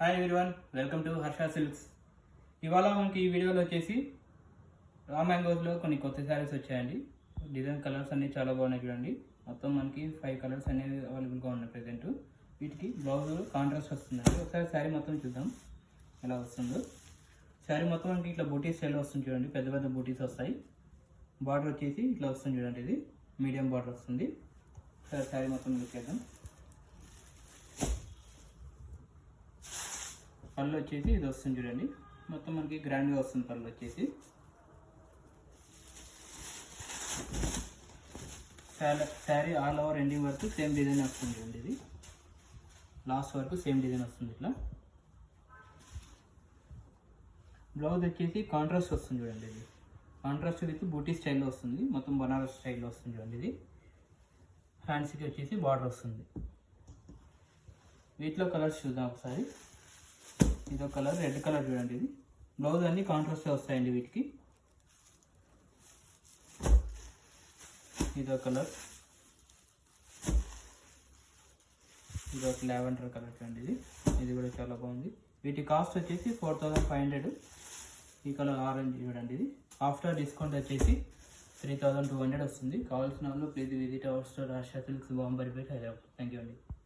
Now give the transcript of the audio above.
Hi everyone, welcome to Harsha silks. ఇవాళ మనకి ఈ వీడియోలో వచ్చేసి రా మ్యాంగోస్లో కొన్ని కొత్త శారీస్ వచ్చాయండి. డిజైన్ కలర్స్ అన్నీ చాలా బాగున్నాయి చూడండి. మొత్తం మనకి 5 కలర్స్ అనేవి అవైలబుల్గా ఉన్నాయి ప్రజెంట్. వీటికి బ్లౌజ్ కాంట్రాస్ట్ వస్తుందండి. ఒకసారి శారీ మొత్తం చూద్దాం ఎలా వస్తుందో. శారీ మొత్తం మనకి ఇట్లా బూటీ స్టైల్లో వస్తుంది చూడండి. పెద్ద పెద్ద బూటీస్ వస్తాయి. బార్డర్ వచ్చేసి ఇట్లా వస్తుంది చూడండి. ఇది మీడియం బార్డర్ వస్తుంది. ఒకసారి శారీ మొత్తం లుక్ చేద్దాం. పళ్ళు వచ్చేసి ఇది వస్తుంది చూడండి. మొత్తం మనకి గ్రాండ్గా వస్తుంది పళ్ళు వచ్చేసి. శారీ ఆల్ ఓవర్ ఎండింగ్ వరకు సేమ్ డిజైన్ వస్తుంది చూడండి. ఇది లాస్ట్ వరకు సేమ్ డిజైన్ వస్తుంది. ఇట్లా బ్లౌజ్ వచ్చేసి కాంట్రాస్ట్ వస్తుంది చూడండి. ఇది కాంట్రాస్ట్ విత్ బూటీ స్టైల్లో వస్తుంది. మొత్తం బనారస్ స్టైల్లో వస్తుంది చూడండి. ఇది హ్యాండ్స్కి వచ్చేసి బార్డర్ వస్తుంది. వీటిలో కలర్స్ చూద్దాం ఒకసారి. ఇదో కలర్, రెడ్ కలర్ చూడండి. ఇది బ్లౌజ్ అన్ని కాంట్రాస్ట్ వస్తాయండి వీటికి. ఇదో కలర్, ఇదో లావెండర్ కలర్ చూడండి. ఇది కూడా చాలా బాగుంది. వీటి కాస్ట్ వచ్చేసి 4500. ఈ కలర్ ఆరెంజ్ చూడండి. ఇది ఆఫ్టర్ డిస్కౌంట్ వచ్చేసి 3200 వస్తుంది. కావాల్సిన వాళ్ళు please visit our store Harsha silks, Bambaripet, Hyderabad. Thank you అండి.